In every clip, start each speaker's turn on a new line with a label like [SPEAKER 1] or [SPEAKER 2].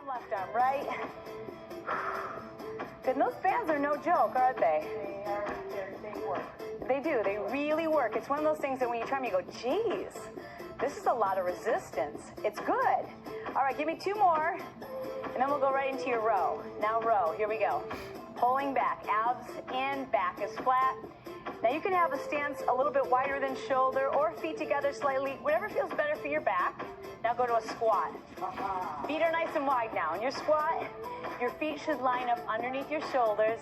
[SPEAKER 1] left arm, right? Good, and those bands are no joke, aren't they?
[SPEAKER 2] They work.
[SPEAKER 1] They do, they really work. It's one of those things that when you try them, you go, geez, this is a lot of resistance. It's good. All right, give me 2 more, and then we'll go right into your row. Now row, here we go. Pulling back, abs in, back is flat. Now you can have a stance a little bit wider than shoulder or feet together slightly, whatever feels better for your back. Now go to a squat. Feet are nice and wide now. In your squat, your feet should line up underneath your shoulders.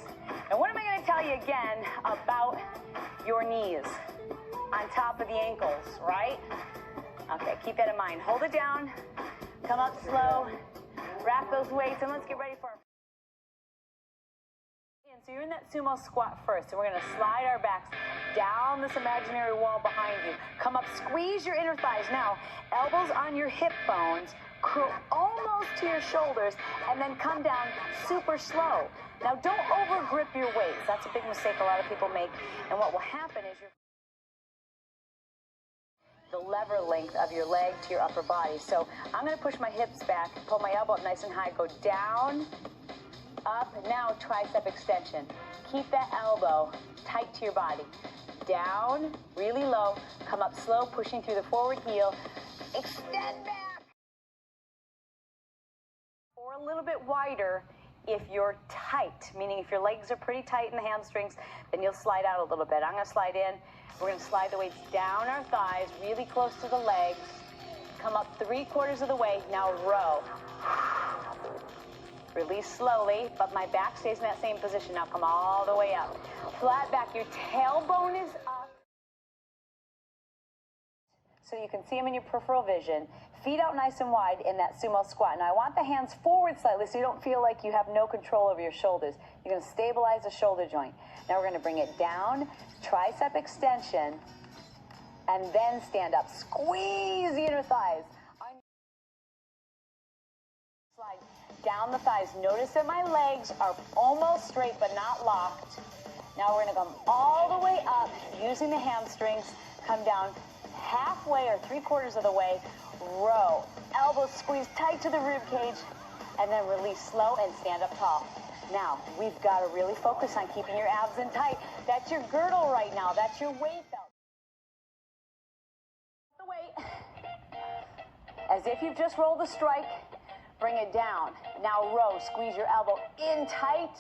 [SPEAKER 1] And what am I going to tell you again about your knees? On top of the ankles, right? Okay, keep that in mind. Hold it down, come up slow, rack those weights, and let's get ready for it. So you're in that sumo squat first, and we're going to slide our backs down this imaginary wall behind you. Come up, squeeze your inner thighs. Now, elbows on your hip bones, curl almost to your shoulders, and then come down super slow. Now, don't over-grip your weights. That's a big mistake a lot of people make. And what will happen is the lever length of your leg to your upper body. So I'm going to push my hips back, pull my elbow up nice and high, go down, up, now tricep extension. Keep that elbow tight to your body. Down, really low, come up slow, pushing through the forward heel. Extend back. Or a little bit wider if you're tight, meaning if your legs are pretty tight in the hamstrings, then you'll slide out a little bit. I'm going to slide in. We're going to slide the weights down our thighs, really close to the legs. Come up 3/4 of the way. Now row. Release slowly, but my back stays in that same position. Now come all the way up. Flat back, your tailbone is up. So you can see them in your peripheral vision. Feet out nice and wide in that sumo squat. Now I want the hands forward slightly so you don't feel like you have no control over your shoulders. You're going to stabilize the shoulder joint. Now we're going to bring it down, tricep extension, and then stand up. Squeeze the inner thighs. Slide down the thighs. Notice that my legs are almost straight but not locked. Now we're going to come all the way up using the hamstrings. Come down halfway or 3/4 of the way. Row. Elbows squeeze tight to the rib cage, and then release slow and stand up tall. Now, we've got to really focus on keeping your abs in tight. That's your girdle right now. That's your weight belt. The weight. As if you've just rolled a strike. Bring it down. Now row. Squeeze your elbow in tight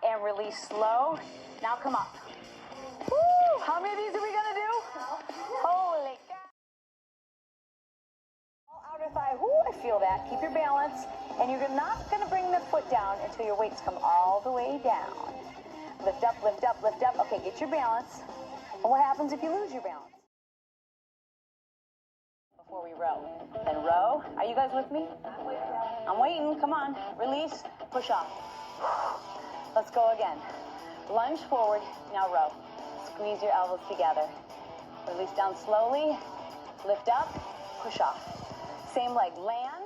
[SPEAKER 1] and release slow. Now come up. Woo! How many of these are we going to do? Holy cow. All outer thigh. Woo, I feel that. Keep your balance. And you're not going to bring the foot down until your weights come all the way down. Lift up, lift up, lift up. Okay, get your balance. And what happens if you lose your balance? Before we row. Then row. Are you guys with me? I'm waiting. Come on. Release. Push off. Let's go again. Lunge forward. Now row. Squeeze your elbows together. Release down slowly. Lift up. Push off. Same leg. Land.